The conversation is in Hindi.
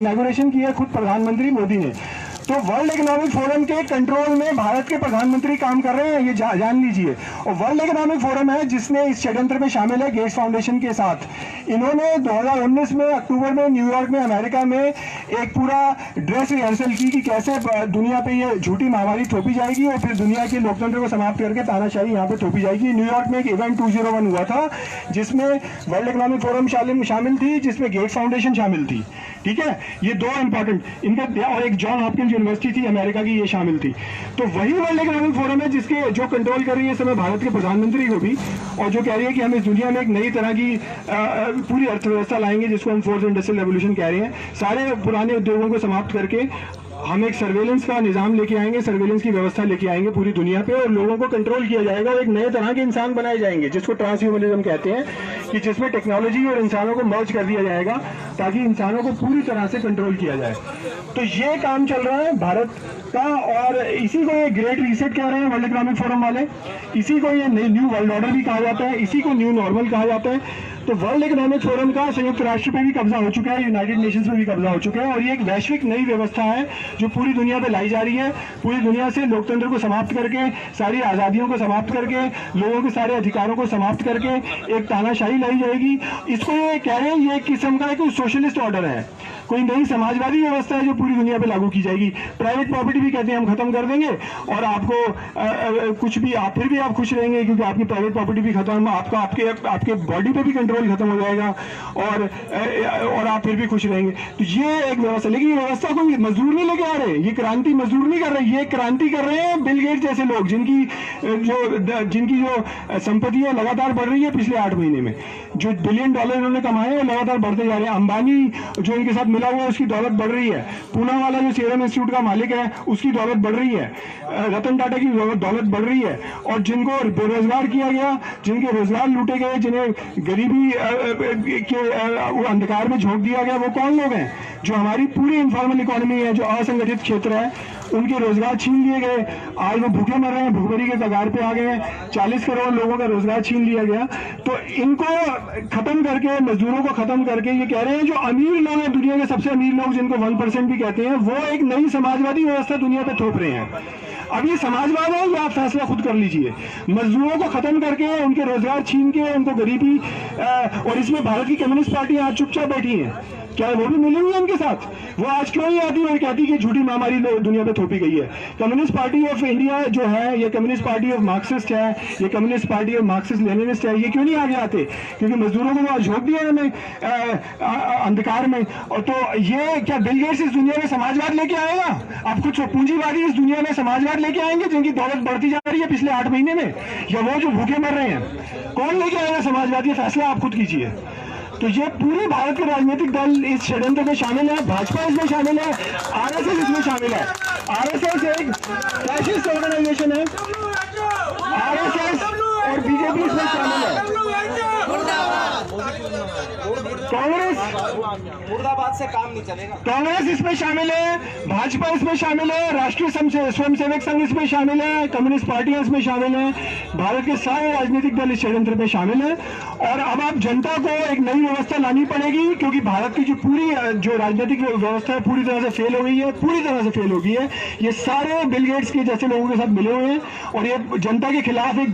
इनॉग्रेशन की है खुद प्रधानमंत्री मोदी ने। तो वर्ल्ड इकोनॉमिक फोरम के कंट्रोल में भारत के प्रधानमंत्री काम कर रहे हैं, ये जान लीजिए। और वर्ल्ड इकोनॉमिक फोरम है जिसने इस षड्यंत्र में शामिल है गेट्स फाउंडेशन के साथ। इन्होंने 2019 में अक्टूबर में न्यूयॉर्क में अमेरिका में एक पूरा ड्रेस रिहर्सल की कि कैसे दुनिया पे ये झूठी महामारी थोपी जाएगी और फिर दुनिया के लोकतंत्र को समाप्त करके तानाशाही यहाँ पे थोपी जाएगी। न्यूयॉर्क में एक इवेंट 201 हुआ था जिसमें वर्ल्ड इकोनॉमिक फोरम शामिल थी, जिसमें गेट्स फाउंडेशन शामिल थी। ठीक है, ये दो इंपॉर्टेंट इनका, और एक जॉन हॉपकिंस यूनिवर्सिटी थी अमेरिका की, ये शामिल थी। तो वही वर्ल्ड इकोनॉमिक फोरम है जिसके जो कंट्रोल कर रही है इस समय भारत के प्रधानमंत्री को भी, और जो कह रही है कि हम इस दुनिया में एक नई तरह की पूरी अर्थव्यवस्था लाएंगे जिसको हम फोर्थ इंडस्ट्रियल रेवोल्यूशन कह रहे हैं। सारे पुराने उद्योगों को समाप्त करके हम एक सर्वेलेंस का निजाम लेके आएंगे, सर्वेलेंस की व्यवस्था लेके आएंगे पूरी दुनिया पे, और लोगों को कंट्रोल किया जाएगा और एक नए तरह के इंसान बनाए जाएंगे जिसको ट्रांसह्यूमनिज्म कहते हैं, कि जिसमें टेक्नोलॉजी और इंसानों को मर्ज कर दिया जाएगा ताकि इंसानों को पूरी तरह से कंट्रोल किया जाए। तो ये काम चल रहा है भारत का, और इसी को ये ग्रेट रीसेट कह रहे हैं वर्ल्ड इकोनॉमिक फोरम वाले, इसी को ये न्यू वर्ल्ड ऑर्डर भी कहा जाता है, इसी को न्यू नॉर्मल कहा जाता है। तो वर्ल्ड इकोनॉमिक फोरम का संयुक्त राष्ट्र पे भी कब्जा हो चुका है, यूनाइटेड नेशंस में भी कब्जा हो चुका है, और ये एक वैश्विक नई व्यवस्था है जो पूरी दुनिया पे लाई जा रही है। पूरी दुनिया से लोकतंत्र को समाप्त करके, सारी आजादियों को समाप्त करके, लोगों के सारे अधिकारों को समाप्त करके एक तानाशाही लाई जाएगी। इसको ये कह रहे हैं ये एक किस्म का कोई सोशलिस्ट ऑर्डर है, कोई नई समाजवादी व्यवस्था है जो पूरी दुनिया पे लागू की जाएगी। प्राइवेट प्रॉपर्टी भी कहते हैं हम खत्म कर देंगे, और आपको कुछ भी आप फिर भी आप खुश रहेंगे क्योंकि आपकी प्राइवेट प्रॉपर्टी भी खत्म, आपका आपके बॉडी पे भी कंट्रोल खत्म हो जाएगा, और आप फिर भी खुश रहेंगे। तो ये एक व्यवस्था, लेकिन ये व्यवस्था कोई मजदूर नहीं लेके आ रहे, ये क्रांति मजदूर नहीं कर रहे, ये क्रांति कर रहे हैं बिल गेट्स जैसे लोग, जिनकी जो संपत्ति है लगातार बढ़ रही है। पिछले 8 महीने में जो $बिलियन इन्होंने कमाए वो लगातार बढ़ते जा रहे हैं। अंबानी जो इनके साथ मिला हुआ है उसकी दौलत बढ़ रही है। पूना वाला जो सीरम इंस्टीट्यूट का मालिक है उसकी दौलत बढ़ रही है। रतन टाटा की दौलत बढ़ रही है। और जिनको बेरोजगार किया गया, जिनके रोजगार लूटे गए, जिन्हें गरीबी के अंधकार में झोंक दिया गया, वो कौन लोग हैं? जो हमारी पूरी इनफॉर्मल इकोनॉमी है, जो असंगठित क्षेत्र है, उनके रोजगार छीन लिए गए। आज वो भूखे मर रहे हैं, भूखमरी के कगार पे आ गए हैं। 40 करोड़ लोगों का रोजगार छीन लिया गया। तो इनको खत्म करके, मजदूरों को खत्म करके, ये कह रहे हैं जो अमीर लोग हैं, दुनिया के सबसे अमीर लोग जिनको 1% भी कहते हैं, वो एक नई समाजवादी व्यवस्था दुनिया पे थोप रहे हैं। अब ये समाजवाद है या आप फैसला खुद कर लीजिए। मजदूरों को खत्म करके, उनके रोजगार छीन के, उनको गरीबी, और इसमें भारत की कम्युनिस्ट पार्टी आज चुपचाप बैठी है। क्या वो भी मिली हुई है उनके साथ? वो आज क्यों नहीं आती और कहती कि झूठी महामारी दुनिया पे थोपी गई है? कम्युनिस्ट पार्टी ऑफ इंडिया जो है, ये कम्युनिस्ट पार्टी ऑफ मार्क्सिस्ट है, ये communist party of Marxist Leninist है, ये क्यों नहीं आगे आते? क्योंकि मजदूरों को वो झोंक दिया उन्होंने अंधकार में। और तो ये क्या बिल गेट्स इस दुनिया में समाजवाद लेके आएगा? आप कुछ पूंजीवादी इस दुनिया में समाजवाद लेके आएंगे जिनकी दौलत बढ़ती जा रही है पिछले 8 महीने में, या वो जो भूखे मर रहे हैं? कौन लेके आएगा समाजवाद? ये फैसला आप खुद कीजिए। तो ये पूरे भारत के राजनीतिक दल इस षड्यंत्र में शामिल है। भाजपा इसमें शामिल है, आरएसएस इसमें शामिल है। आरएसएस एक फैसिस्ट ऑर्गेनाइजेशन है, आरएसएस और बीजेपी इसमें शामिल है। कांग्रेस, मुर्दाबाद से काम नहीं चलेगा। कांग्रेस इसमें शामिल है, भाजपा इसमें शामिल है, राष्ट्रीय स्वयंसेवक संघ इसमें शामिल है, कम्युनिस्ट पार्टियां इसमें शामिल हैं। भारत के सारे राजनीतिक दल इस षड्यंत्र में शामिल है। और अब आप जनता को एक नई व्यवस्था लानी पड़ेगी, क्योंकि भारत की जो पूरी जो राजनीतिक व्यवस्था है पूरी तरह से फेल हो गई है, पूरी तरह से फेल हो गई है। ये सारे बिल गेट्स के जैसे लोगों के साथ मिले हुए हैं, और ये जनता के खिलाफ एक